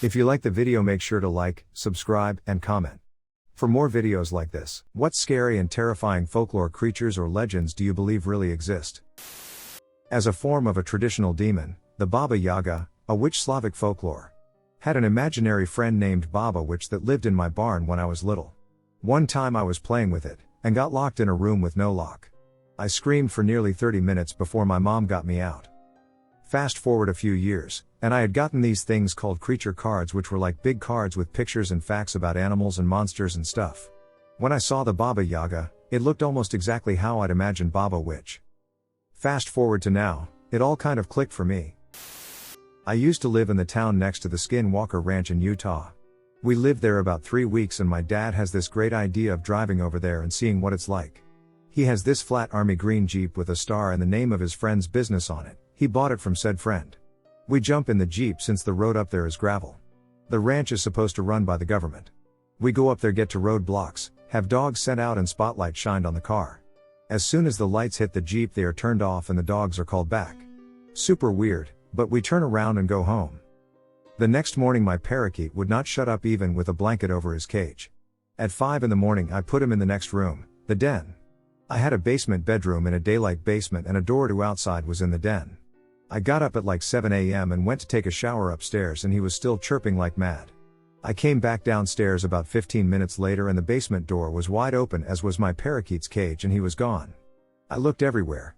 If you like the video, make sure to like, subscribe, and comment. For more videos like this, what scary and terrifying folklore creatures or legends do you believe really exist? As a form of a traditional demon, the Baba Yaga, a witch Slavic folklore, had an imaginary friend named Baba Witch that lived in my barn when I was little. One time I was playing with it, and got locked in a room with no lock. I screamed for nearly 30 minutes before my mom got me out. Fast forward a few years, and I had gotten these things called creature cards, which were like big cards with pictures and facts about animals and monsters and stuff. When I saw the Baba Yaga, it looked almost exactly how I'd imagined Baba Witch. Fast forward to now, it all kind of clicked for me. I used to live in the town next to the Skinwalker ranch in Utah. We lived there about 3 weeks, and my dad has this great idea of driving over there and seeing what it's like. He has this flat army green Jeep with a star and the name of his friend's business on it. He bought it from said friend. We jump in the Jeep since the road up there is gravel. The ranch is supposed to run by the government. We go up there, get to roadblocks, have dogs sent out and spotlight shined on the car. As soon as the lights hit the Jeep, they are turned off and the dogs are called back. Super weird, but we turn around and go home. The next morning my parakeet would not shut up even with a blanket over his cage. At 5 in the morning I put him in the next room, the den. I had a basement bedroom in a daylight basement, and a door to outside was in the den. I got up at like 7 a.m. and went to take a shower upstairs, and he was still chirping like mad. I came back downstairs about 15 minutes later and the basement door was wide open, as was my parakeet's cage, and he was gone. I looked everywhere.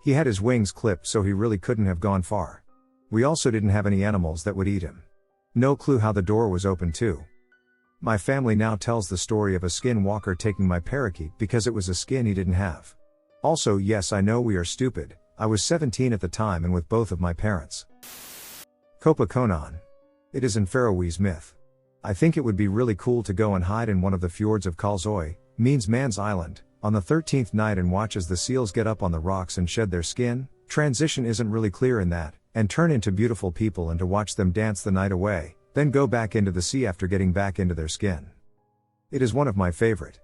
He had his wings clipped, so he really couldn't have gone far. We also didn't have any animals that would eat him. No clue how the door was open too. My family now tells the story of a skinwalker taking my parakeet because it was a skin he didn't have. Also, yes, I know we are stupid. I was 17 at the time and with both of my parents. Copa Conan. It is in Faroese myth. I think it would be really cool to go and hide in one of the fjords of Kalsoy, means man's island, on the 13th night and watch as the seals get up on the rocks and shed their skin. Transition isn't really clear in that, and turn into beautiful people, and to watch them dance the night away, then go back into the sea after getting back into their skin. It is one of my favorite.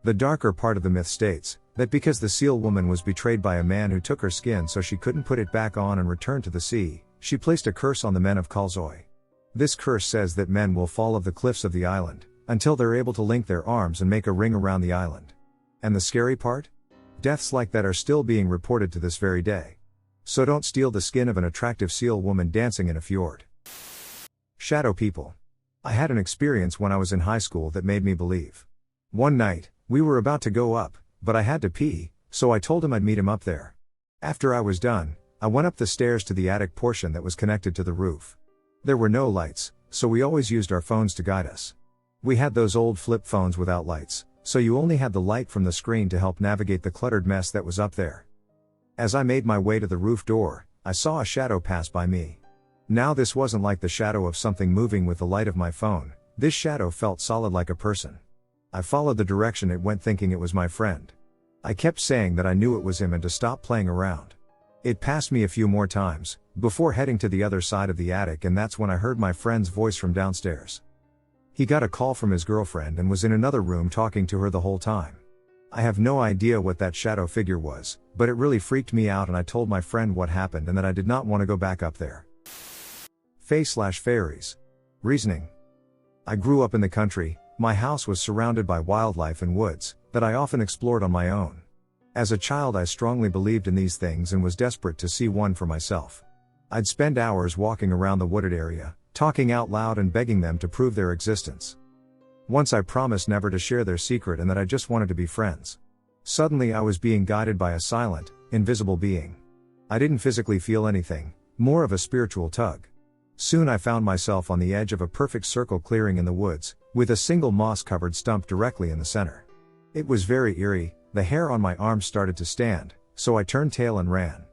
The darker part of the myth states that because the seal woman was betrayed by a man who took her skin so she couldn't put it back on and return to the sea, she placed a curse on the men of Kalsoy. This curse says that men will fall off the cliffs of the island until they're able to link their arms and make a ring around the island. And the scary part? Deaths like that are still being reported to this very day. So don't steal the skin of an attractive seal woman dancing in a fjord. Shadow people. I had an experience when I was in high school that made me believe. One night, we were about to go up, but I had to pee, so I told him I'd meet him up there. After I was done, I went up the stairs to the attic portion that was connected to the roof. There were no lights, so we always used our phones to guide us. We had those old flip phones without lights, so you only had the light from the screen to help navigate the cluttered mess that was up there. As I made my way to the roof door, I saw a shadow pass by me. Now this wasn't like the shadow of something moving with the light of my phone. This shadow felt solid like a person. I followed the direction it went, thinking it was my friend. I kept saying that I knew it was him and to stop playing around. It passed me a few more times, before heading to the other side of the attic, and that's when I heard my friend's voice from downstairs. He got a call from his girlfriend and was in another room talking to her the whole time. I have no idea what that shadow figure was, but it really freaked me out, and I told my friend what happened and that I did not want to go back up there. Fae/fairies. Reasoning. I grew up in the country. My house was surrounded by wildlife and woods that I often explored on my own. As a child I strongly believed in these things and was desperate to see one for myself. I'd spend hours walking around the wooded area, talking out loud and begging them to prove their existence. Once I promised never to share their secret and that I just wanted to be friends. Suddenly I was being guided by a silent, invisible being. I didn't physically feel anything, more of a spiritual tug. Soon I found myself on the edge of a perfect circle clearing in the woods, with a single moss-covered stump directly in the center. It was very eerie. The hair on my arms started to stand, so I turned tail and ran.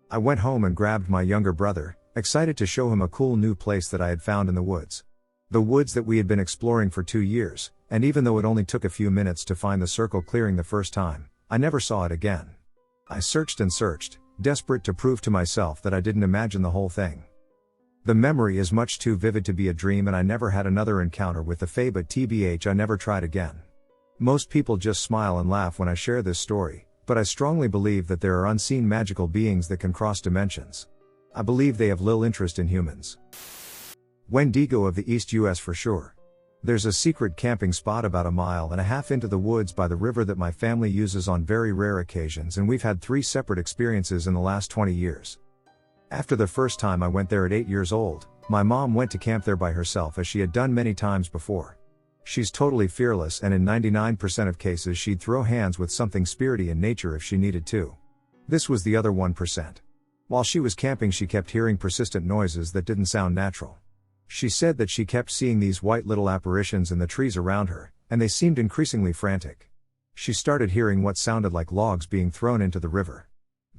I went home and grabbed my younger brother, excited to show him a cool new place that I had found in the woods. The woods that we had been exploring for 2 years, and even though it only took a few minutes to find the circle clearing the first time, I never saw it again. I searched and searched, desperate to prove to myself that I didn't imagine the whole thing. The memory is much too vivid to be a dream, and I never had another encounter with the Fae, but TBH, I never tried again. Most people just smile and laugh when I share this story, but I strongly believe that there are unseen magical beings that can cross dimensions. I believe they have little interest in humans. Wendigo of the East US for sure. There's a secret camping spot about a mile and a half into the woods by the river that my family uses on very rare occasions, and we've had 3 separate experiences in the last 20 years. After the first time I went there at 8 years old, my mom went to camp there by herself as she had done many times before. She's totally fearless, and in 99% of cases she'd throw hands with something spirity in nature if she needed to. This was the other 1%. While she was camping, she kept hearing persistent noises that didn't sound natural. She said that she kept seeing these white little apparitions in the trees around her, and they seemed increasingly frantic. She started hearing what sounded like logs being thrown into the river.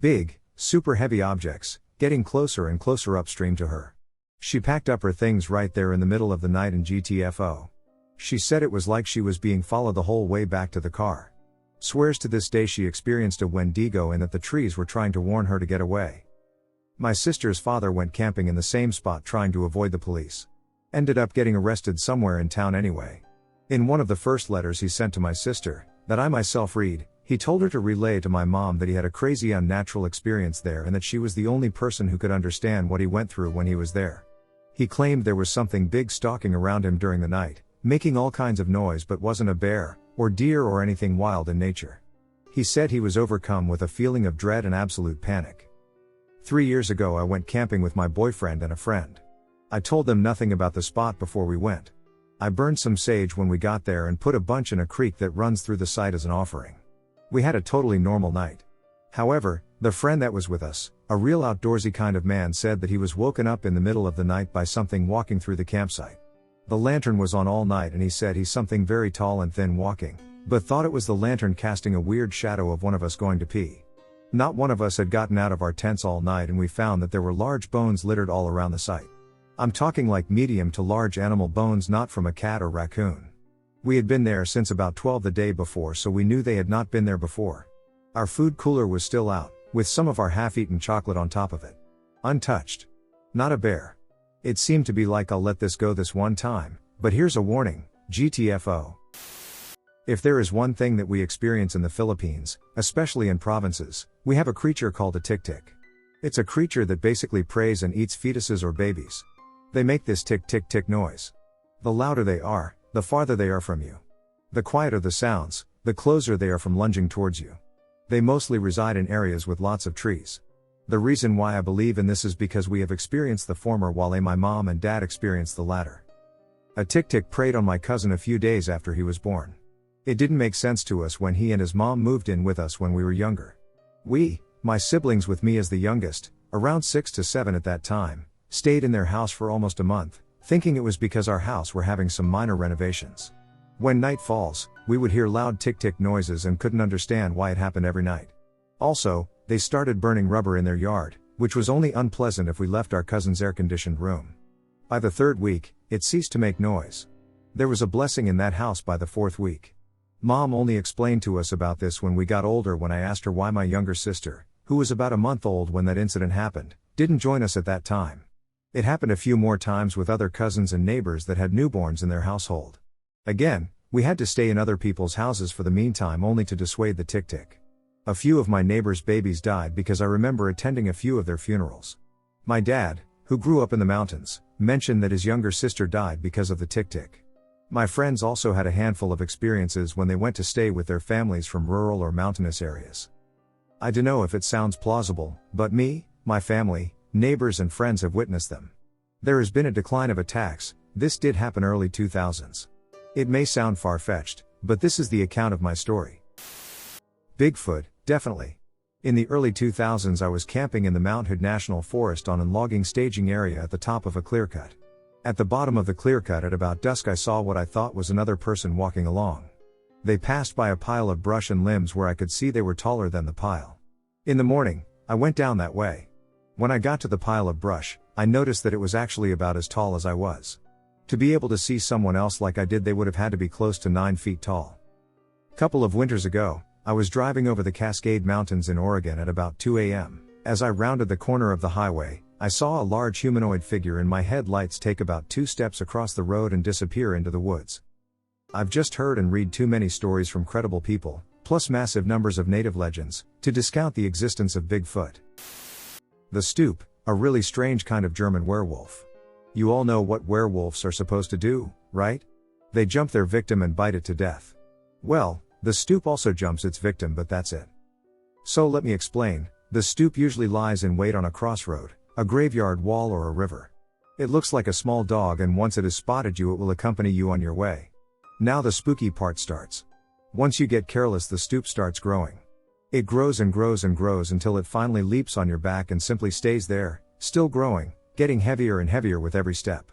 Big, super heavy objects, getting closer and closer upstream to her. She packed up her things right there in the middle of the night and GTFO. She said it was like she was being followed the whole way back to the car. Swears to this day she experienced a Wendigo and that the trees were trying to warn her to get away. My sister's father went camping in the same spot trying to avoid the police. Ended up getting arrested somewhere in town anyway. In one of the first letters he sent to my sister, that I myself read, he told her to relay to my mom that he had a crazy unnatural experience there and that she was the only person who could understand what he went through when he was there. He claimed there was something big stalking around him during the night, making all kinds of noise, but wasn't a bear, or deer, or anything wild in nature. He said he was overcome with a feeling of dread and absolute panic. 3 years ago I went camping with my boyfriend and a friend. I told them nothing about the spot before we went. I burned some sage when we got there and put a bunch in a creek that runs through the site as an offering. We had a totally normal night. However, the friend that was with us, a real outdoorsy kind of man, said that he was woken up in the middle of the night by something walking through the campsite. The lantern was on all night and he said he's something very tall and thin walking, but thought it was the lantern casting a weird shadow of one of us going to pee. Not one of us had gotten out of our tents all night, and we found that there were large bones littered all around the site. I'm talking like medium to large animal bones, not from a cat or raccoon. We had been there since about 12 the day before, so we knew they had not been there before. Our food cooler was still out, with some of our half-eaten chocolate on top of it. Untouched. Not a bear. It seemed to be like, I'll let this go this one time, but here's a warning, GTFO. If there is one thing that we experience in the Philippines, especially in provinces, we have a creature called a tick-tick. It's a creature that basically preys and eats fetuses or babies. They make this tick-tick-tick noise. The louder they are, the farther they are from you. The quieter the sounds, the closer they are from lunging towards you. They mostly reside in areas with lots of trees. The reason why I believe in this is because we have experienced the former while my mom and dad experienced the latter. A tick-tick preyed on my cousin a few days after he was born. It didn't make sense to us when he and his mom moved in with us when we were younger. We, my siblings with me as the youngest, around 6 to 7 at that time, stayed in their house for almost a month, thinking it was because our house were having some minor renovations. When night falls, we would hear loud tick-tick noises and couldn't understand why it happened every night. Also, they started burning rubber in their yard, which was only unpleasant if we left our cousin's air-conditioned room. By the 3rd week, it ceased to make noise. There was a blessing in that house by the 4th week. Mom only explained to us about this when we got older, when I asked her why my younger sister, who was about a month old when that incident happened, didn't join us at that time. It happened a few more times with other cousins and neighbors that had newborns in their household. Again, we had to stay in other people's houses for the meantime only to dissuade the tick-tick. A few of my neighbors' babies died because I remember attending a few of their funerals. My dad, who grew up in the mountains, mentioned that his younger sister died because of the tick-tick. My friends also had a handful of experiences when they went to stay with their families from rural or mountainous areas. I don't know if it sounds plausible, but me, my family, neighbors and friends have witnessed them. There has been a decline of attacks. This did happen early 2000s. It may sound far-fetched, but this is the account of my story. Bigfoot, definitely. In the early 2000s I was camping in the Mount Hood National Forest on an logging staging area at the top of a clearcut. At the bottom of the clearcut at about dusk I saw what I thought was another person walking along. They passed by a pile of brush and limbs where I could see they were taller than the pile. In the morning, I went down that way. When I got to the pile of brush, I noticed that it was actually about as tall as I was. To be able to see someone else like I did, they would have had to be close to 9 feet tall. Couple of winters ago, I was driving over the Cascade Mountains in Oregon at about 2 a.m. As I rounded the corner of the highway, I saw a large humanoid figure in my headlights take about 2 steps across the road and disappear into the woods. I've just heard and read too many stories from credible people, plus massive numbers of native legends, to discount the existence of Bigfoot. The Stoop, A really strange kind of German werewolf. You all know what werewolves are supposed to do, right? They jump their victim and bite it to death. Well, the Stoop also jumps its victim, but that's it. So let me explain. The Stoop usually lies in wait on a crossroad, a graveyard wall, or a river. It looks like a small dog, and once it has spotted you, it will accompany you on your way. Now the spooky part starts. Once you get careless, the Stoop starts growing. It grows and grows and grows until it finally leaps on your back and simply stays there, still growing, getting heavier and heavier with every step.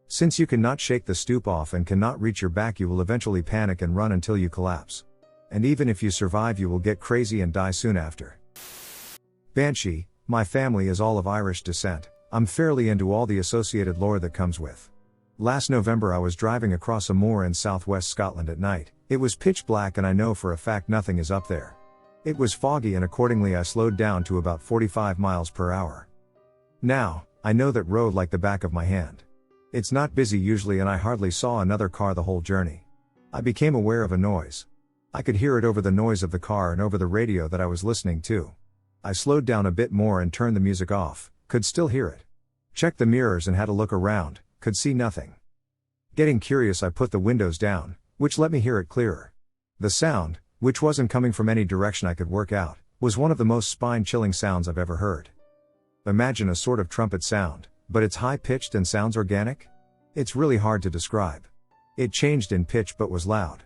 Since you cannot shake the Stoop off and cannot reach your back, you will eventually panic and run until you collapse. And even if you survive, you will get crazy and die soon after. Banshee. My family is all of Irish descent. I'm fairly into all the associated lore that comes with. Last November I was driving across a moor in southwest Scotland at night. It was pitch black and I know for a fact nothing is up there. It was foggy and accordingly I slowed down to about 45 miles per hour. Now, I know that road like the back of my hand. It's not busy usually and I hardly saw another car the whole journey. I became aware of a noise. I could hear it over the noise of the car and over the radio that I was listening to. I slowed down a bit more and turned the music off, could still hear it. Checked the mirrors and had a look around, could see nothing. Getting curious, I put the windows down, which let me hear it clearer. The sound, which wasn't coming from any direction I could work out, was one of the most spine-chilling sounds I've ever heard. Imagine a sort of trumpet sound, but it's high-pitched and sounds organic? It's really hard to describe. It changed in pitch but was loud.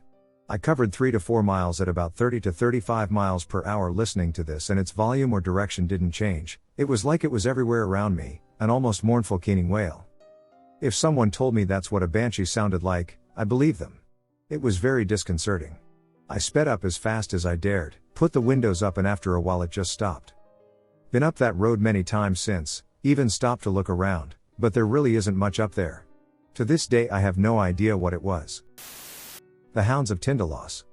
I covered 3 to 4 miles at about 30 to 35 miles per hour listening to this, and its volume or direction didn't change. It was like it was everywhere around me, an almost mournful keening wail. If someone told me that's what a banshee sounded like, I believe them. It was very disconcerting. I sped up as fast as I dared, put the windows up, and after a while it just stopped. Been up that road many times since, even stopped to look around, but there really isn't much up there. To this day I have no idea what it was. The Hounds of Tindolos.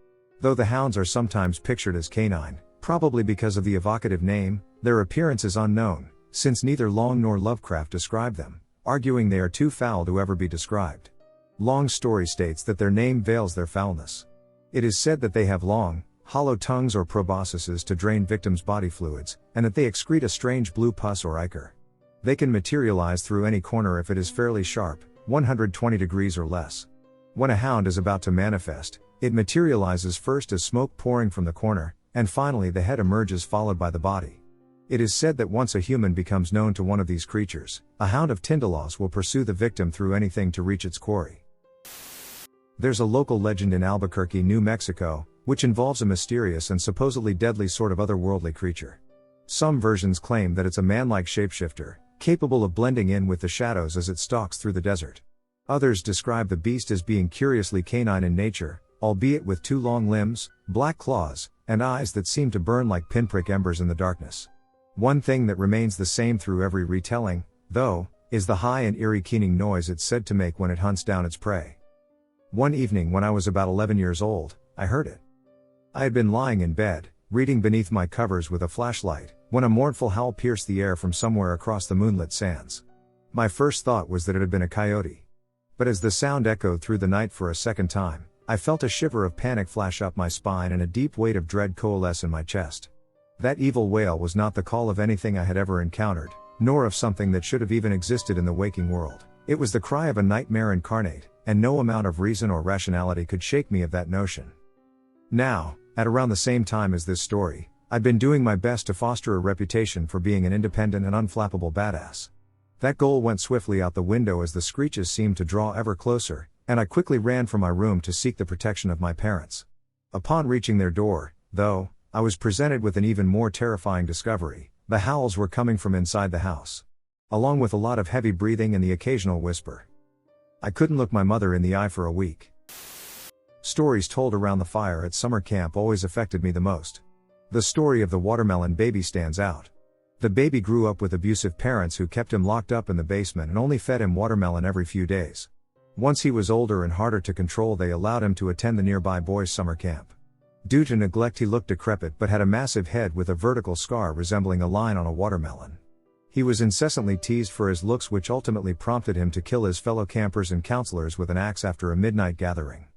Though the hounds are sometimes pictured as canine, probably because of the evocative name, their appearance is unknown, since neither Long nor Lovecraft describe them, arguing they are too foul to ever be described. Long's story states that their name veils their foulness. It is said that they have long, hollow tongues or proboscises to drain victims' body fluids, and that they excrete a strange blue pus or ichor. They can materialize through any corner if it is fairly sharp, 120 degrees or less. When a hound is about to manifest, it materializes first as smoke pouring from the corner, and finally the head emerges followed by the body. It is said that once a human becomes known to one of these creatures, a Hound of Tindolos will pursue the victim through anything to reach its quarry. There's a local legend in Albuquerque, New Mexico, which involves a mysterious and supposedly deadly sort of otherworldly creature. Some versions claim that it's a man-like shapeshifter, capable of blending in with the shadows as it stalks through the desert. Others describe the beast as being curiously canine in nature, albeit with 2 long limbs, black claws, and eyes that seem to burn like pinprick embers in the darkness. One thing that remains the same through every retelling, though, is the high and eerie keening noise it's said to make when it hunts down its prey. One evening when I was about 11 years old, I heard it. I had been lying in bed, reading beneath my covers with a flashlight, when a mournful howl pierced the air from somewhere across the moonlit sands. My first thought was that it had been a coyote. But as the sound echoed through the night for a second time, I felt a shiver of panic flash up my spine and a deep weight of dread coalesce in my chest. That evil wail was not the call of anything I had ever encountered, nor of something that should have even existed in the waking world. It was the cry of a nightmare incarnate, and no amount of reason or rationality could shake me of that notion. Now, at around the same time as this story, I'd been doing my best to foster a reputation for being an independent and unflappable badass. That goal went swiftly out the window as the screeches seemed to draw ever closer, and I quickly ran from my room to seek the protection of my parents. Upon reaching their door, though, I was presented with an even more terrifying discovery. The howls were coming from inside the house, along with a lot of heavy breathing and the occasional whisper. I couldn't look my mother in the eye for a week. Stories told around the fire at summer camp always affected me the most. The story of the watermelon baby stands out. The baby grew up with abusive parents who kept him locked up in the basement and only fed him watermelon every few days. Once he was older and harder to control, they allowed him to attend the nearby boys' summer camp. Due to neglect, he looked decrepit but had a massive head with a vertical scar resembling a line on a watermelon. He was incessantly teased for his looks, which ultimately prompted him to kill his fellow campers and counselors with an axe after a midnight gathering.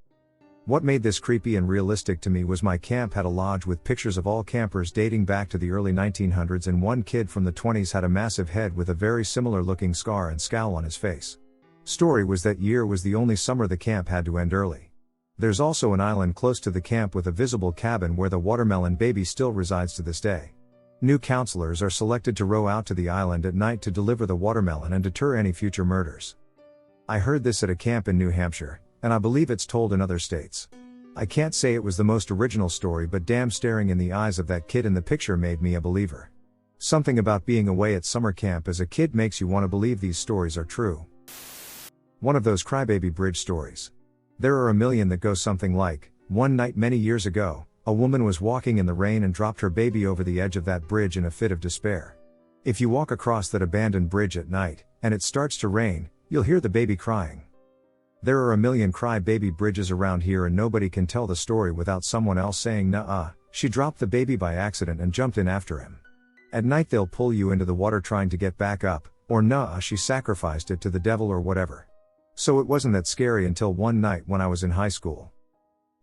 What made this creepy and realistic to me was my camp had a lodge with pictures of all campers dating back to the early 1900s, and one kid from the 20s had a massive head with a very similar looking scar and scowl on his face. Story was that year was the only summer the camp had to end early. There's also an island close to the camp with a visible cabin where the watermelon baby still resides to this day. New counselors are selected to row out to the island at night to deliver the watermelon and deter any future murders. I heard this at a camp in New Hampshire, and I believe it's told in other states. I can't say it was the most original story, but damn, staring in the eyes of that kid in the picture made me a believer. Something about being away at summer camp as a kid makes you want to believe these stories are true. One of those Crybaby bridge stories. There are a million that go something like, one night many years ago, a woman was walking in the rain and dropped her baby over the edge of that bridge in a fit of despair. If you walk across that abandoned bridge at night, and it starts to rain, you'll hear the baby crying. There are a million Crybaby bridges around here, and nobody can tell the story without someone else saying, "Nuh-uh, she dropped the baby by accident and jumped in after him." At night they'll pull you into the water trying to get back up, or "Nuh-uh, she sacrificed it to the devil," or whatever. So it wasn't that scary until one night when I was in high school.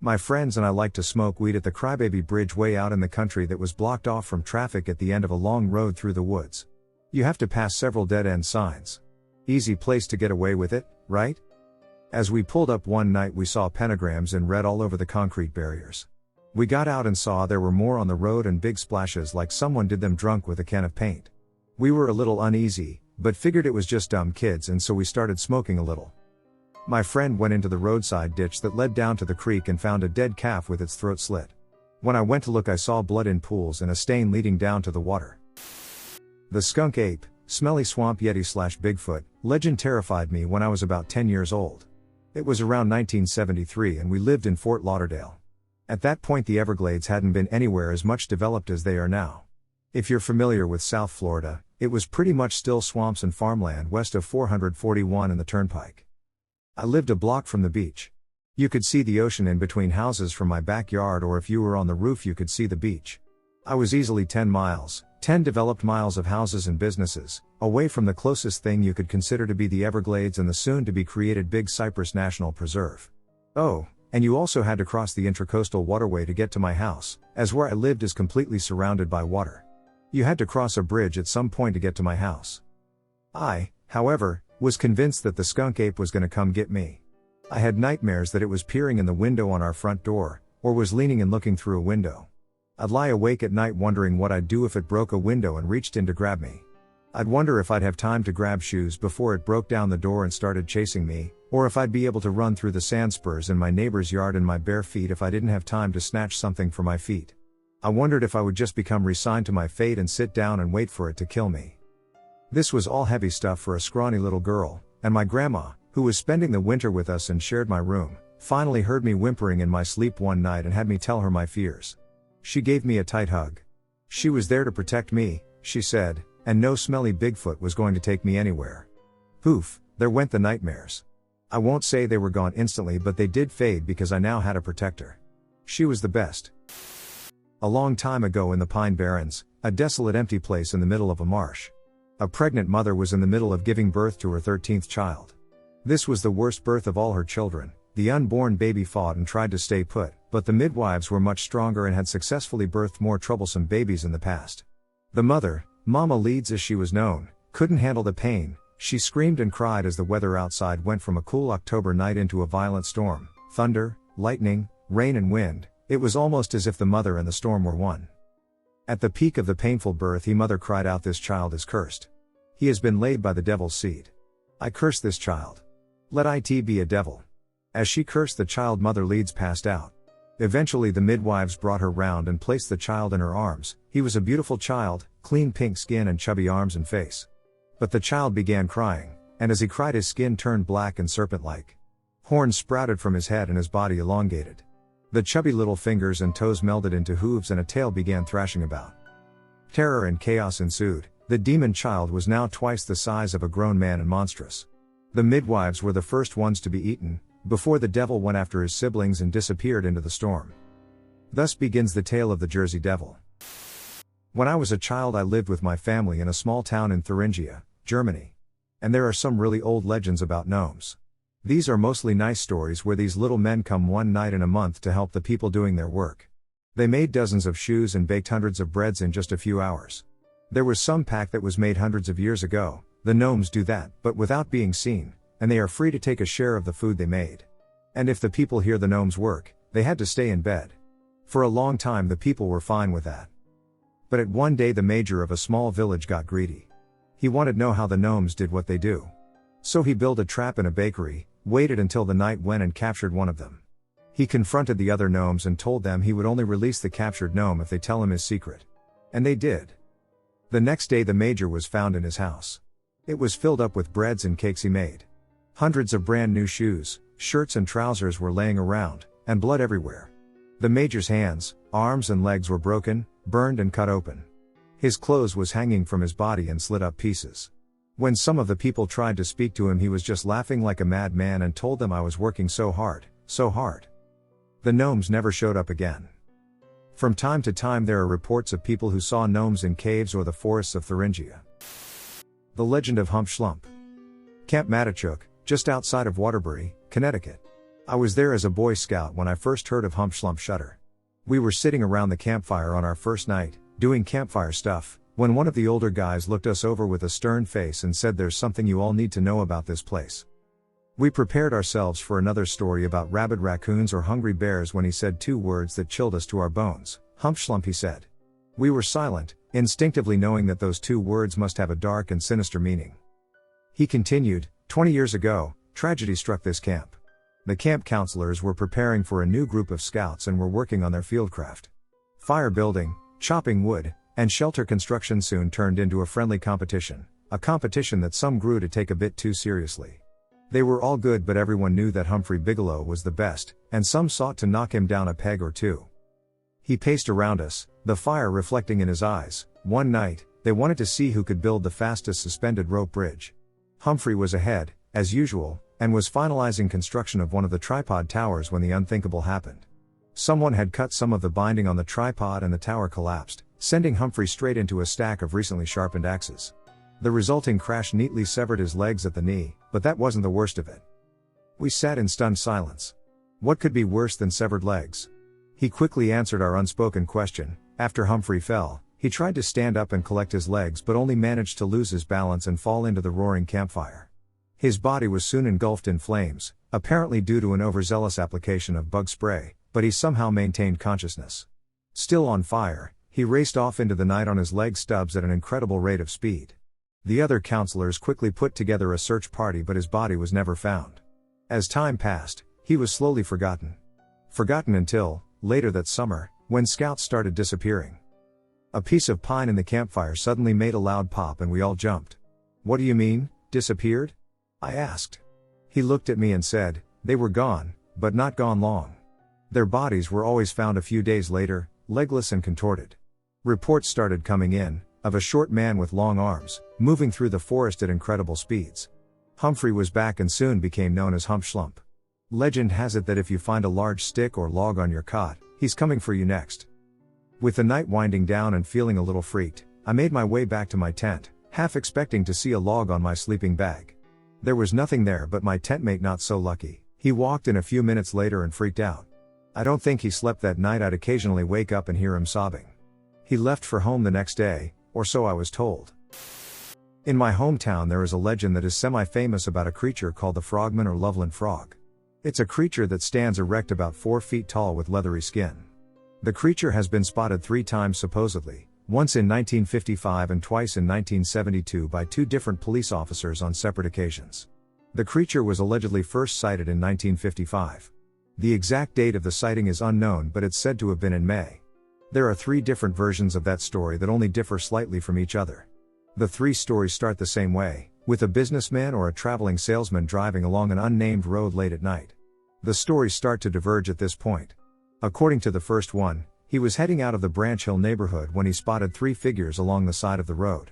My friends and I liked to smoke weed at the Crybaby bridge way out in the country that was blocked off from traffic at the end of a long road through the woods. You have to pass several dead-end signs. Easy place to get away with it, right? As we pulled up one night, we saw pentagrams in red all over the concrete barriers. We got out and saw there were more on the road and big splashes like someone did them drunk with a can of paint. We were a little uneasy, but figured it was just dumb kids, and so we started smoking a little. My friend went into the roadside ditch that led down to the creek and found a dead calf with its throat slit. When I went to look, I saw blood in pools and a stain leading down to the water. The skunk ape, smelly swamp yeti / Bigfoot, legend terrified me when I was about 10 years old. It was around 1973 and we lived in Fort Lauderdale. At that point the Everglades hadn't been anywhere as much developed as they are now. If you're familiar with South Florida, it was pretty much still swamps and farmland west of 441 and the Turnpike. I lived a block from the beach. You could see the ocean in between houses from my backyard, or if you were on the roof you could see the beach. I was easily 10 developed miles of houses and businesses, away from the closest thing you could consider to be the Everglades and the soon-to-be-created Big Cypress National Preserve. Oh, and you also had to cross the Intracoastal Waterway to get to my house, as where I lived is completely surrounded by water. You had to cross a bridge at some point to get to my house. I, however, was convinced that the skunk ape was going to come get me. I had nightmares that it was peering in the window on our front door, or was leaning and looking through a window. I'd lie awake at night wondering what I'd do if it broke a window and reached in to grab me. I'd wonder if I'd have time to grab shoes before it broke down the door and started chasing me, or if I'd be able to run through the sand spurs in my neighbor's yard in my bare feet if I didn't have time to snatch something for my feet. I wondered if I would just become resigned to my fate and sit down and wait for it to kill me. This was all heavy stuff for a scrawny little girl, and my grandma, who was spending the winter with us and shared my room, finally heard me whimpering in my sleep one night and had me tell her my fears. She gave me a tight hug. She was there to protect me, she said, and no smelly Bigfoot was going to take me anywhere. Poof, there went the nightmares. I won't say they were gone instantly, but they did fade because I now had a protector. She was the best. A long time ago in the Pine Barrens, a desolate empty place in the middle of a marsh. A pregnant mother was in the middle of giving birth to her 13th child. This was the worst birth of all her children. The unborn baby fought and tried to stay put, but the midwives were much stronger and had successfully birthed more troublesome babies in the past. The mother, Mama Leeds as she was known, couldn't handle the pain. She screamed and cried as the weather outside went from a cool October night into a violent storm. Thunder, lightning, rain and wind. It was almost as if the mother and the storm were one. At the peak of the painful birth, the mother cried out, "This child is cursed. He has been laid by the devil's seed. I curse this child. Let it be a devil." As she cursed the child, Mother Leeds passed out. Eventually the midwives brought her round and placed the child in her arms. He was a beautiful child, clean pink skin and chubby arms and face. But the child began crying, and as he cried his skin turned black and serpent-like. Horns sprouted from his head and his body elongated. The chubby little fingers and toes melded into hooves and a tail began thrashing about. Terror and chaos ensued. The demon child was now twice the size of a grown man and monstrous. The midwives were the first ones to be eaten, before the devil went after his siblings and disappeared into the storm. Thus begins the tale of the Jersey Devil. When I was a child, I lived with my family in a small town in Thuringia, Germany. And there are some really old legends about gnomes. These are mostly nice stories where these little men come one night in a month to help the people doing their work. They made dozens of shoes and baked hundreds of breads in just a few hours. There was some pack that was made hundreds of years ago. The gnomes do that, but without being seen, and they are free to take a share of the food they made. And if the people hear the gnomes work, they had to stay in bed. For a long time the people were fine with that. But at one day the major of a small village got greedy. He wanted to know how the gnomes did what they do. So he built a trap in a bakery, waited until the night went and captured one of them. He confronted the other gnomes and told them he would only release the captured gnome if they tell him his secret. And they did. The next day the major was found in his house. It was filled up with breads and cakes he made. Hundreds of brand new shoes, shirts and trousers were laying around, and blood everywhere. The major's hands, arms and legs were broken, burned and cut open. His clothes was hanging from his body in slit up pieces. When some of the people tried to speak to him he was just laughing like a madman and told them I was working so hard, so hard. The gnomes never showed up again. From time to time there are reports of people who saw gnomes in caves or the forests of Thuringia. The legend of Hump Slump. Camp Matichook, just outside of Waterbury, Connecticut. I was there as a Boy Scout when I first heard of Hump Slump Shutter. We were sitting around the campfire on our first night, doing campfire stuff, when one of the older guys looked us over with a stern face and said, "There's something you all need to know about this place." We prepared ourselves for another story about rabid raccoons or hungry bears when he said two words that chilled us to our bones. "Hump Slump," he said. We were silent, instinctively knowing that those two words must have a dark and sinister meaning. He continued, 20 years ago, tragedy struck this camp. The camp counselors were preparing for a new group of scouts and were working on their fieldcraft. Fire building, chopping wood, and shelter construction soon turned into a friendly competition, a competition that some grew to take a bit too seriously. They were all good, but everyone knew that Humphrey Bigelow was the best, and some sought to knock him down a peg or two. He paced around us, the fire reflecting in his eyes. One night, they wanted to see who could build the fastest suspended rope bridge. Humphrey was ahead, as usual, and was finalizing construction of one of the tripod towers when the unthinkable happened. Someone had cut some of the binding on the tripod and the tower collapsed, sending Humphrey straight into a stack of recently sharpened axes. The resulting crash neatly severed his legs at the knee, but that wasn't the worst of it. We sat in stunned silence. What could be worse than severed legs? He quickly answered our unspoken question. After Humphrey fell, he tried to stand up and collect his legs but only managed to lose his balance and fall into the roaring campfire. His body was soon engulfed in flames, apparently due to an overzealous application of bug spray, but he somehow maintained consciousness. Still on fire, he raced off into the night on his leg stubs at an incredible rate of speed. The other counselors quickly put together a search party, but his body was never found. As time passed, he was slowly forgotten. Forgotten until, later that summer, when scouts started disappearing. A piece of pine in the campfire suddenly made a loud pop and we all jumped. "What do you mean, disappeared?" I asked. He looked at me and said, "They were gone, but not gone long." Their bodies were always found a few days later, legless and contorted. Reports started coming in, of a short man with long arms, moving through the forest at incredible speeds. Humphrey was back and soon became known as Hump Slump. Legend has it that if you find a large stick or log on your cot, he's coming for you next. With the night winding down and feeling a little freaked, I made my way back to my tent, half expecting to see a log on my sleeping bag. There was nothing there, but my tent mate not so lucky. He walked in a few minutes later and freaked out. I don't think he slept that night. I'd occasionally wake up and hear him sobbing. He left for home the next day, or so I was told. In my hometown there is a legend that is semi-famous about a creature called the Frogman or Loveland Frog. It's a creature that stands erect about 4 feet tall with leathery skin. The creature has been spotted 3 times supposedly, once in 1955 and twice in 1972 by 2 different police officers on separate occasions. The creature was allegedly first sighted in 1955. The exact date of the sighting is unknown, but it's said to have been in May. There are 3 different versions of that story that only differ slightly from each other. The 3 stories start the same way, with a businessman or a traveling salesman driving along an unnamed road late at night. The stories start to diverge at this point. According to the first one, he was heading out of the Branch Hill neighborhood when he spotted 3 figures along the side of the road.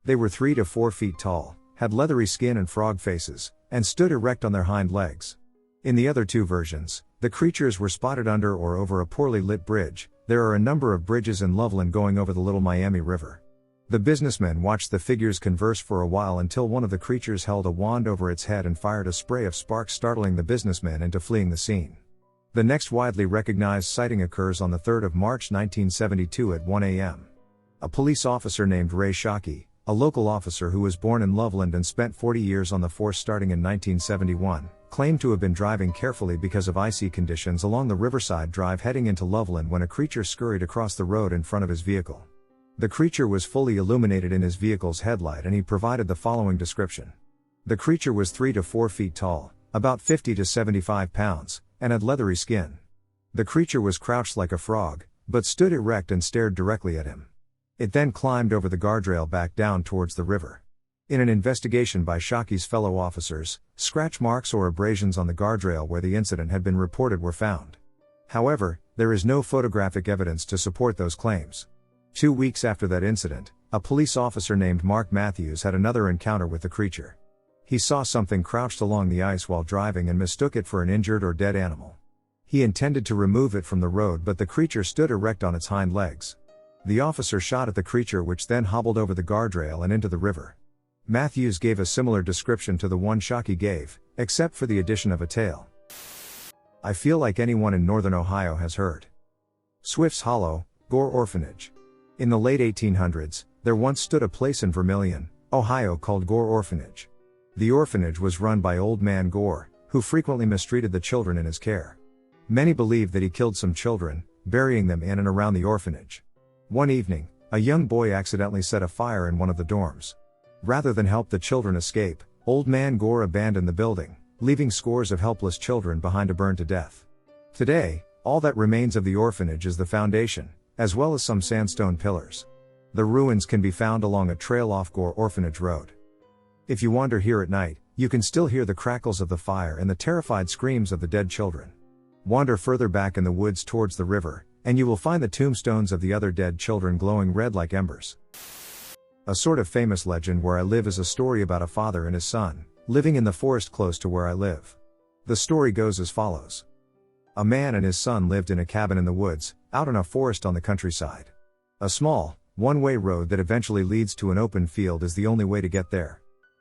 They were 3 to 4 feet tall, had leathery skin and frog faces, and stood erect on their hind legs. In the other 2 versions, the creatures were spotted under or over a poorly lit bridge. There are a number of bridges in Loveland going over the Little Miami River. The businessman watched the figures converse for a while until one of the creatures held a wand over its head and fired a spray of sparks, startling the businessman into fleeing the scene. The next widely recognized sighting occurs on the 3rd of March 1972 at 1 a.m. A police officer named Ray Shockey, a local officer who was born in Loveland and spent 40 years on the force starting in 1971, claimed to have been driving carefully because of icy conditions along the Riverside Drive heading into Loveland when a creature scurried across the road in front of his vehicle. The creature was fully illuminated in his vehicle's headlight, and he provided the following description. The creature was 3 to 4 feet tall, about 50 to 75 pounds, and had leathery skin. The creature was crouched like a frog, but stood erect and stared directly at him. It then climbed over the guardrail back down towards the river. In an investigation by Shockey's fellow officers, scratch marks or abrasions on the guardrail where the incident had been reported were found. However, there is no photographic evidence to support those claims. 2 weeks after that incident, a police officer named Mark Matthews had another encounter with the creature. He saw something crouched along the ice while driving and mistook it for an injured or dead animal. He intended to remove it from the road, but the creature stood erect on its hind legs. The officer shot at the creature, which then hobbled over the guardrail and into the river. Matthews gave a similar description to the one Shockey gave, except for the addition of a tail. I feel like anyone in northern Ohio has heard. Swift's Hollow, Gore Orphanage. In the late 1800s, there once stood a place in Vermilion, Ohio called Gore Orphanage. The orphanage was run by Old Man Gore, who frequently mistreated the children in his care. Many believe that he killed some children, burying them in and around the orphanage. One evening, a young boy accidentally set a fire in one of the dorms. Rather than help the children escape, Old Man Gore abandoned the building, leaving scores of helpless children behind to burn to death. Today, all that remains of the orphanage is the foundation, as well as some sandstone pillars. The ruins can be found along a trail off Gore Orphanage Road. If you wander here at night, you can still hear the crackles of the fire and the terrified screams of the dead children. Wander further back in the woods towards the river, and you will find the tombstones of the other dead children glowing red like embers. A sort of famous legend where I live is a story about a father and his son, living in the forest close to where I live. The story goes as follows. A man and his son lived in a cabin in the woods, out in a forest on the countryside. A small, one-way road that eventually leads to an open field is the only way to get there.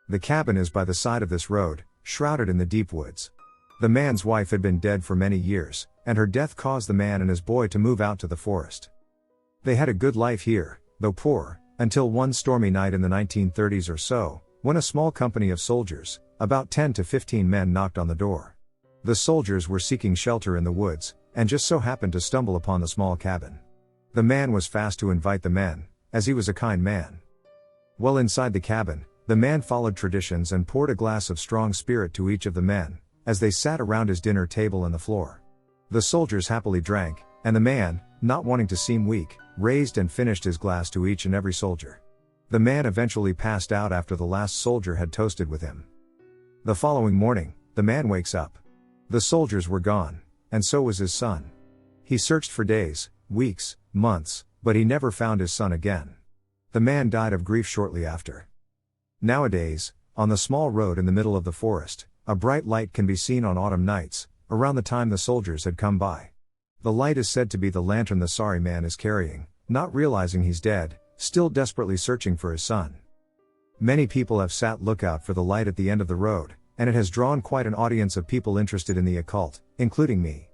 The cabin is by the side of this road, shrouded in the deep woods. The man's wife had been dead for many years, and her death caused the man and his boy to move out to the forest. They had a good life here, though poor, until one stormy night in the 1930s or so, when a small company of soldiers, about 10 to 15 men, knocked on the door. The soldiers were seeking shelter in the woods, and just so happened to stumble upon the small cabin. The man was fast to invite the men, as he was a kind man. Well inside the cabin, the man followed traditions and poured a glass of strong spirit to each of the men, as they sat around his dinner table on the floor. The soldiers happily drank, and the man, not wanting to seem weak, raised and finished his glass to each and every soldier. The man eventually passed out after the last soldier had toasted with him. The following morning, the man wakes up. The soldiers were gone, and so was his son. He searched for days, weeks, months, but he never found his son again. The man died of grief shortly after. Nowadays, on the small road in the middle of the forest, a bright light can be seen on autumn nights, around the time the soldiers had come by. The light is said to be the lantern the sorry man is carrying, not realizing he's dead, still desperately searching for his son. Many people have sat lookout for the light at the end of the road, and it has drawn quite an audience of people interested in the occult, including me.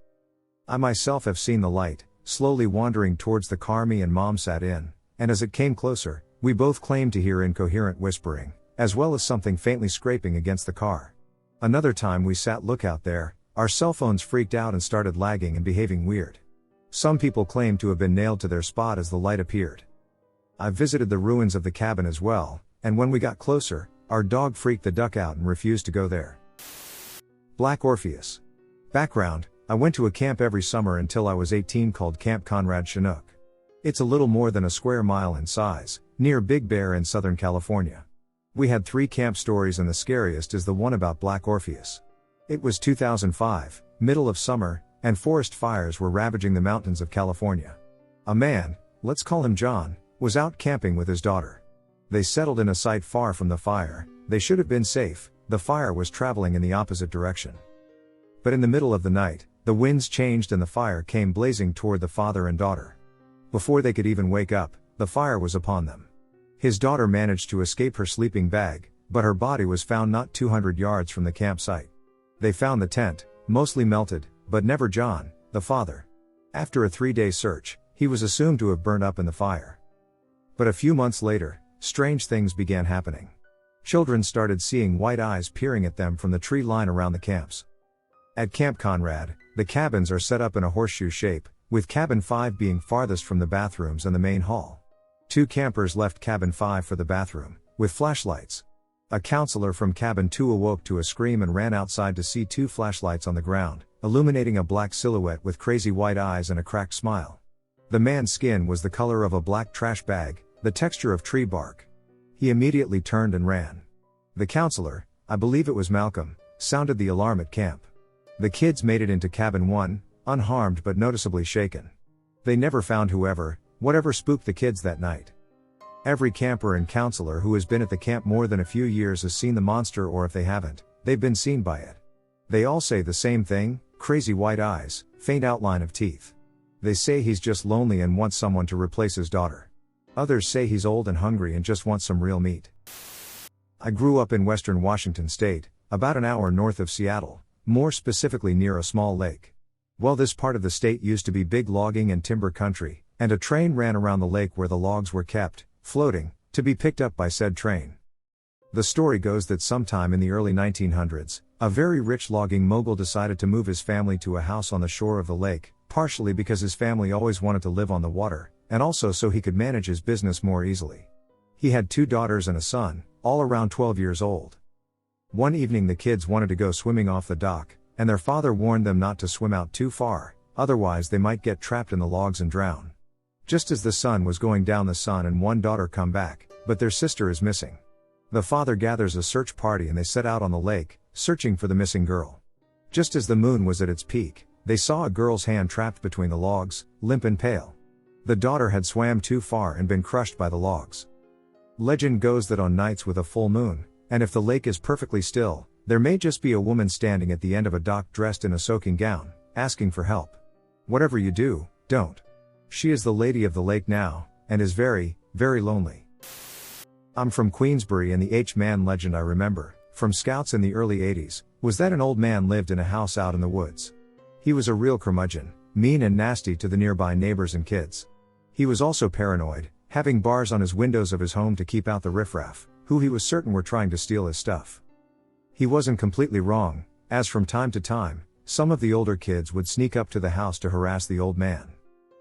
I myself have seen the light, slowly wandering towards the car me and Mom sat in, and as it came closer, we both claimed to hear incoherent whispering, as well as something faintly scraping against the car. Another time we sat lookout there, our cell phones freaked out and started lagging and behaving weird. Some people claimed to have been nailed to their spot as the light appeared. I visited the ruins of the cabin as well, and when we got closer, our dog freaked the duck out and refused to go there. Black Orpheus. Background: I went to a camp every summer until I was 18 called Camp Conrad Chinook. It's a little more than a square mile in size, near Big Bear in Southern California. We had 3 camp stories and the scariest is the one about Black Orpheus. It was 2005, middle of summer, and forest fires were ravaging the mountains of California. A man, let's call him John, was out camping with his daughter. They settled in a site far from the fire. They should have been safe. The fire was traveling in the opposite direction. But in the middle of the night, the winds changed and the fire came blazing toward the father and daughter. Before they could even wake up, the fire was upon them. His daughter managed to escape her sleeping bag, but her body was found not 200 yards from the campsite. They found the tent, mostly melted, but never John, the father. After a 3-day search, he was assumed to have burned up in the fire. But a few months later, strange things began happening. Children started seeing white eyes peering at them from the tree line around the camps. At Camp Conrad, the cabins are set up in a horseshoe shape, with cabin 5 being farthest from the bathrooms and the main hall. 2 campers left cabin 5 for the bathroom, with flashlights. A counselor from cabin 2 awoke to a scream and ran outside to see 2 flashlights on the ground, illuminating a black silhouette with crazy white eyes and a cracked smile. The man's skin was the color of a black trash bag, the texture of tree bark. He immediately turned and ran. The counselor, I believe it was Malcolm, sounded the alarm at camp. The kids made it into cabin 1, unharmed but noticeably shaken. They never found whatever spooked the kids that night. Every camper and counselor who has been at the camp more than a few years has seen the monster, or if they haven't, they've been seen by it. They all say the same thing: crazy white eyes, faint outline of teeth. They say he's just lonely and wants someone to replace his daughter. Others say he's old and hungry and just wants some real meat. I grew up in western Washington state, about an hour north of Seattle, more specifically near a small lake. Well, this part of the state used to be big logging and timber country, and a train ran around the lake where the logs were kept, floating, to be picked up by said train. The story goes that sometime in the early 1900s, a very rich logging mogul decided to move his family to a house on the shore of the lake, partially because his family always wanted to live on the water, and also so he could manage his business more easily. He had 2 daughters and a son, all around 12 years old. One evening the kids wanted to go swimming off the dock, and their father warned them not to swim out too far, otherwise they might get trapped in the logs and drown. Just as the sun was going down, the son and one daughter come back, but their sister is missing. The father gathers a search party and they set out on the lake, searching for the missing girl. Just as the moon was at its peak, they saw a girl's hand trapped between the logs, limp and pale. The daughter had swam too far and been crushed by the logs. Legend goes that on nights with a full moon, and if the lake is perfectly still, there may just be a woman standing at the end of a dock dressed in a soaking gown, asking for help. Whatever you do, don't. She is the lady of the lake now, and is very, very lonely. I'm from Queensbury, and the H-Man legend I remember, from scouts in the early 80s, was that an old man lived in a house out in the woods. He was a real curmudgeon, mean and nasty to the nearby neighbors and kids. He was also paranoid, having bars on his windows of his home to keep out the riffraff, who he was certain were trying to steal his stuff. He wasn't completely wrong, as from time to time, some of the older kids would sneak up to the house to harass the old man.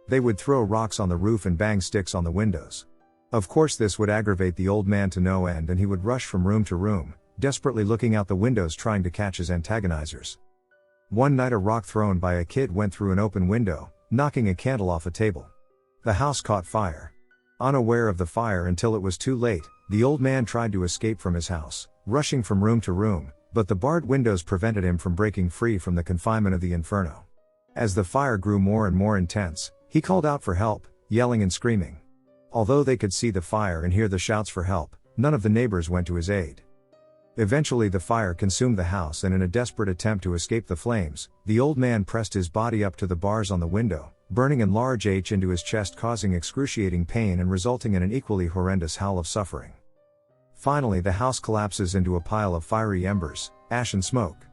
They would throw rocks on the roof and bang sticks on the windows. Of course, this would aggravate the old man to no end, and he would rush from room to room, desperately looking out the windows trying to catch his antagonizers. One night a rock thrown by a kid went through an open window, knocking a candle off a table. The house caught fire. Unaware of the fire until it was too late, the old man tried to escape from his house, rushing from room to room, but the barred windows prevented him from breaking free from the confinement of the inferno. As the fire grew more and more intense, he called out for help, yelling and screaming. Although they could see the fire and hear the shouts for help, none of the neighbors went to his aid. Eventually the fire consumed the house, and in a desperate attempt to escape the flames, the old man pressed his body up to the bars on the window, burning a large H into his chest, causing excruciating pain and resulting in an equally horrendous howl of suffering. Finally the house collapses into a pile of fiery embers, ash and smoke.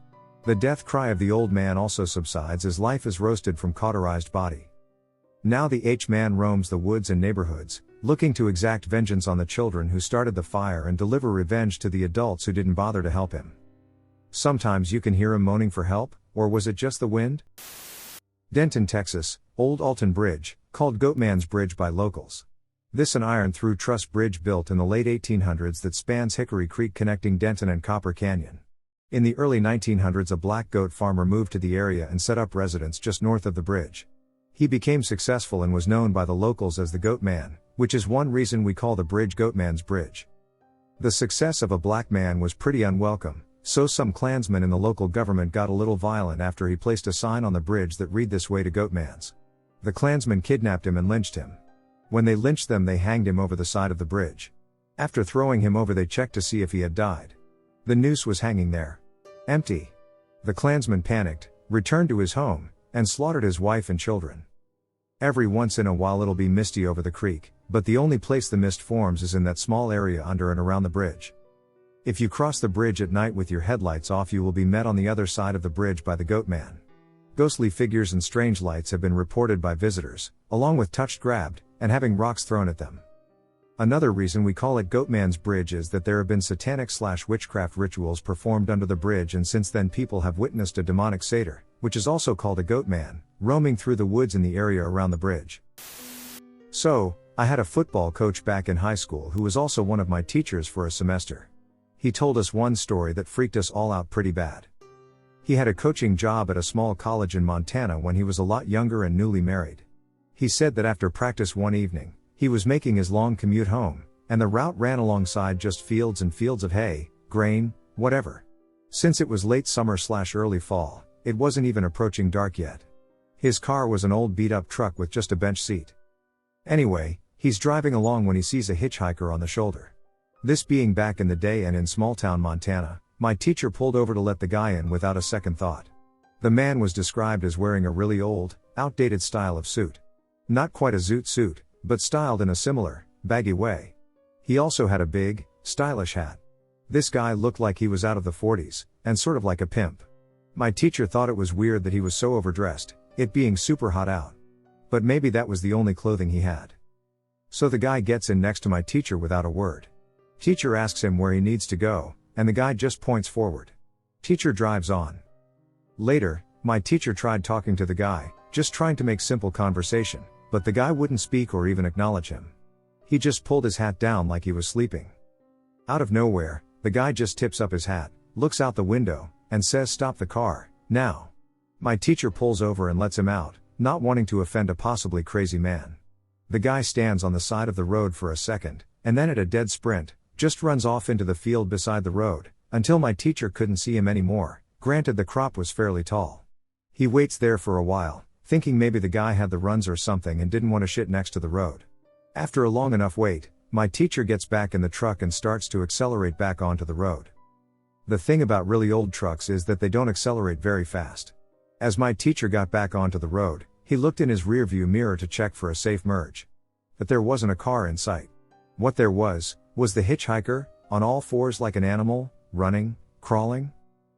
The death cry of the old man also subsides as life is roasted from cauterized body. Now the H-Man roams the woods and neighborhoods, looking to exact vengeance on the children who started the fire and deliver revenge to the adults who didn't bother to help him. Sometimes you can hear him moaning for help, or was it just the wind? Denton, Texas, Old Alton Bridge, called Goatman's Bridge by locals. This an iron-through truss bridge built in the late 1800s that spans Hickory Creek connecting Denton and Copper Canyon. In the early 1900s a black goat farmer moved to the area and set up residence just north of the bridge. He became successful and was known by the locals as the Goatman, which is one reason we call the bridge Goatman's Bridge. The success of a black man was pretty unwelcome, so some Klansmen in the local government got a little violent after he placed a sign on the bridge that read "This way to Goatman's." The Klansmen kidnapped him and lynched him. When they lynched them, they hanged him over the side of the bridge. After throwing him over, they checked to see if he had died. The noose was hanging there, empty. The Klansman panicked, returned to his home, and slaughtered his wife and children. Every once in a while it'll be misty over the creek, but the only place the mist forms is in that small area under and around the bridge. If you cross the bridge at night with your headlights off, you will be met on the other side of the bridge by the Goatman. Ghostly figures and strange lights have been reported by visitors, along with touched, grabbed, and having rocks thrown at them. Another reason we call it Goatman's Bridge is that there have been satanic/witchcraft rituals performed under the bridge, and since then people have witnessed a demonic satyr, which is also called a Goatman, roaming through the woods in the area around the bridge. So, I had a football coach back in high school who was also one of my teachers for a semester. He told us one story that freaked us all out pretty bad. He had a coaching job at a small college in Montana when he was a lot younger and newly married. He said that after practice one evening, he was making his long commute home, and the route ran alongside just fields and fields of hay, grain, whatever. Since it was late summer/early fall, it wasn't even approaching dark yet. His car was an old beat-up truck with just a bench seat. Anyway, he's driving along when he sees a hitchhiker on the shoulder. This being back in the day and in small-town Montana, my teacher pulled over to let the guy in without a second thought. The man was described as wearing a really old, outdated style of suit. Not quite a zoot suit, but styled in a similar, baggy way. He also had a big, stylish hat. This guy looked like he was out of the 40s, and sort of like a pimp. My teacher thought it was weird that he was so overdressed, it being super hot out. But maybe that was the only clothing he had. So the guy gets in next to my teacher without a word. Teacher asks him where he needs to go, and the guy just points forward. Teacher drives on. Later, my teacher tried talking to the guy, just trying to make simple conversation, but the guy wouldn't speak or even acknowledge him. He just pulled his hat down like he was sleeping. Out of nowhere, the guy just tips up his hat, looks out the window, and says, "Stop the car, now." My teacher pulls over and lets him out, not wanting to offend a possibly crazy man. The guy stands on the side of the road for a second, and then at a dead sprint, just runs off into the field beside the road, until my teacher couldn't see him anymore. Granted, the crop was fairly tall. He waits there for a while, thinking maybe the guy had the runs or something and didn't want to shit next to the road. After a long enough wait, my teacher gets back in the truck and starts to accelerate back onto the road. The thing about really old trucks is that they don't accelerate very fast. As my teacher got back onto the road, he looked in his rearview mirror to check for a safe merge. But there wasn't a car in sight. What there was the hitchhiker, on all fours like an animal, running, crawling,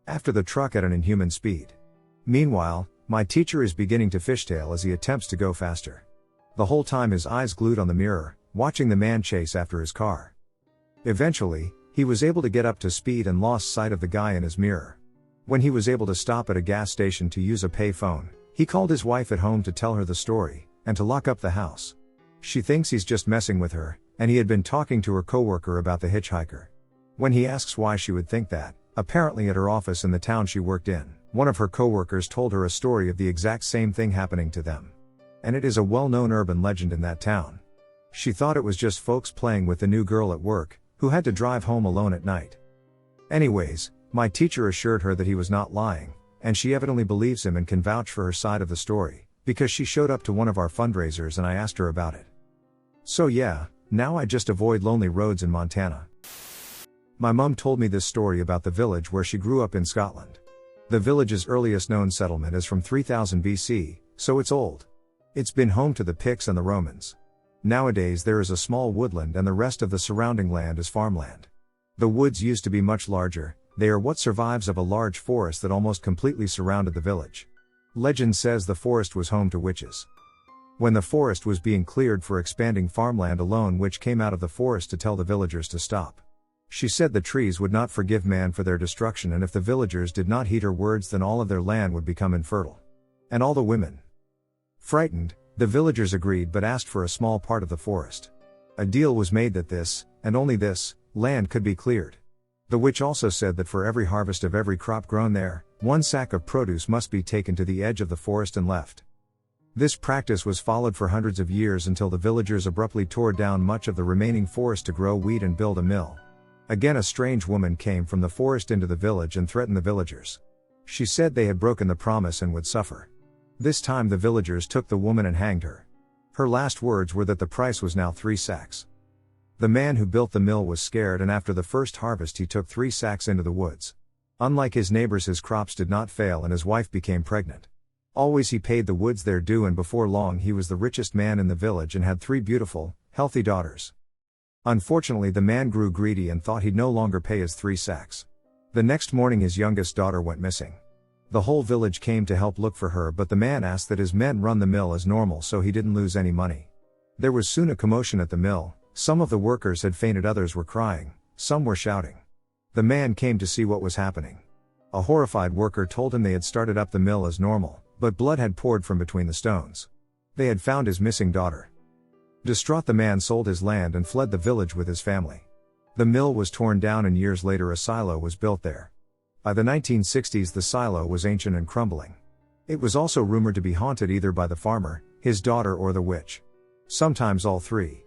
after the truck at an inhuman speed. Meanwhile, my teacher is beginning to fishtail as he attempts to go faster. The whole time his eyes glued on the mirror, watching the man chase after his car. Eventually, he was able to get up to speed and lost sight of the guy in his mirror. When he was able to stop at a gas station to use a payphone, he called his wife at home to tell her the story, and to lock up the house. She thinks he's just messing with her, and he had been talking to her coworker about the hitchhiker. When he asks why she would think that, apparently at her office in the town she worked in, one of her coworkers told her a story of the exact same thing happening to them. And it is a well-known urban legend in that town. She thought it was just folks playing with the new girl at work, who had to drive home alone at night. Anyways, my teacher assured her that he was not lying, and she evidently believes him and can vouch for her side of the story, because she showed up to one of our fundraisers and I asked her about it. So yeah, now I just avoid lonely roads in Montana. My mum told me this story about the village where she grew up in Scotland. The village's earliest known settlement is from 3000 BC, so it's old. It's been home to the Picts and the Romans. Nowadays there is a small woodland and the rest of the surrounding land is farmland. The woods used to be much larger, they are what survives of a large forest that almost completely surrounded the village. Legend says the forest was home to witches. When the forest was being cleared for expanding farmland, a lone witch came out of the forest to tell the villagers to stop. She said the trees would not forgive man for their destruction, and if the villagers did not heed her words then all of their land would become infertile. And all the women. Frightened, the villagers agreed but asked for a small part of the forest. A deal was made that this, and only this, land could be cleared. The witch also said that for every harvest of every crop grown there, one sack of produce must be taken to the edge of the forest and left. This practice was followed for hundreds of years until the villagers abruptly tore down much of the remaining forest to grow wheat and build a mill. Again a strange woman came from the forest into the village and threatened the villagers. She said they had broken the promise and would suffer. This time the villagers took the woman and hanged her. Her last words were that the price was now 3 sacks. The man who built the mill was scared, and after the first harvest he took 3 sacks into the woods. Unlike his neighbors, his crops did not fail and his wife became pregnant. Always he paid the woods their due, and before long he was the richest man in the village and had 3 beautiful, Healthy daughters. Unfortunately, the man grew greedy and thought he'd no longer pay his 3 sacks. The next morning his youngest daughter went missing. The whole village came to help look for her, but the man asked that his men run the mill as normal so he didn't lose any money. There was soon a commotion at the mill. Some of the workers had fainted, others were crying, some were shouting. The man came to see what was happening. A horrified worker told him they had started up the mill as normal, but blood had poured from between the stones. They had found his missing daughter. Distraught, the man sold his land and fled the village with his family. The mill was torn down and years later a silo was built there. By the 1960s the silo was ancient and crumbling. It was also rumored to be haunted either by the farmer, his daughter, or the witch. Sometimes all three.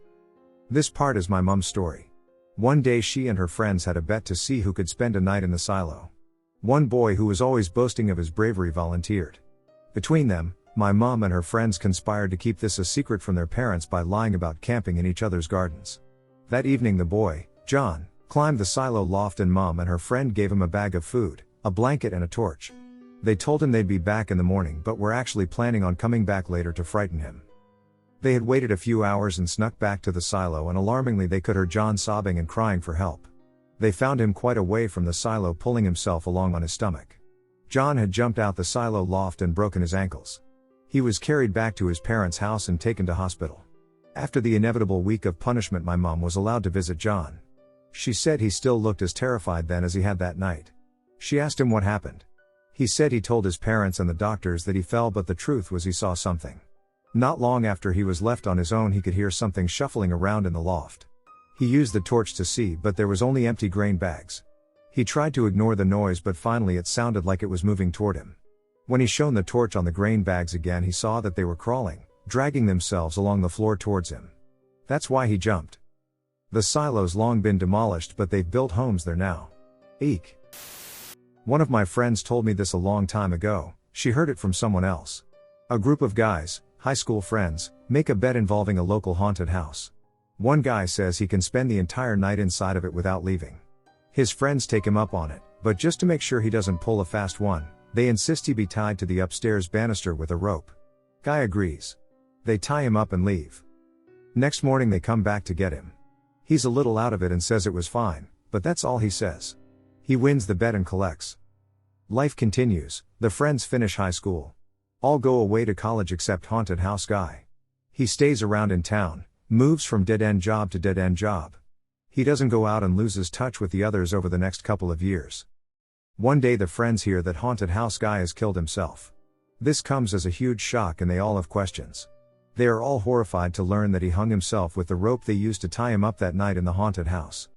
This part is my mom's story. One day she and her friends had a bet to see who could spend a night in the silo. One boy who was always boasting of his bravery volunteered. Between them, my mom and her friends conspired to keep this a secret from their parents by lying about camping in each other's gardens. That evening the boy, John, climbed the silo loft and Mom and her friend gave him a bag of food, a blanket and a torch. They told him they'd be back in the morning but were actually planning on coming back later to frighten him. They had waited a few hours and snuck back to the silo, and alarmingly they could hear John sobbing and crying for help. They found him quite away from the silo, pulling himself along on his stomach. John had jumped out the silo loft and broken his ankles. He was carried back to his parents' house and taken to hospital. After the inevitable week of punishment, my mom was allowed to visit John. She said he still looked as terrified then as he had that night. She asked him what happened. He said he told his parents and the doctors that he fell, but the truth was he saw something. Not long after he was left on his own, he could hear something shuffling around in the loft. He used the torch to see, but there was only empty grain bags. He tried to ignore the noise, but finally it sounded like it was moving toward him. When he shone the torch on the grain bags again, he saw that they were crawling, dragging themselves along the floor towards him. That's why he jumped. The silo's long been demolished, but they've built homes there now. Eek. One of my friends told me this a long time ago. She heard it from someone else. A group of guys, high school friends, make a bet involving a local haunted house. One guy says he can spend the entire night inside of it without leaving. His friends take him up on it, but just to make sure he doesn't pull a fast one, they insist he be tied to the upstairs banister with a rope. Guy agrees. They tie him up and leave. Next morning they come back to get him. He's a little out of it and says it was fine, but that's all he says. He wins the bet and collects. Life continues. The friends finish high school. All go away to college except haunted house guy. He stays around in town, moves from dead-end job to dead-end job. He doesn't go out and loses touch with the others over the next couple of years. One day the friends hear that haunted house guy has killed himself. This comes as a huge shock and they all have questions. They are all horrified to learn that he hung himself with the rope they used to tie him up that night in the haunted house.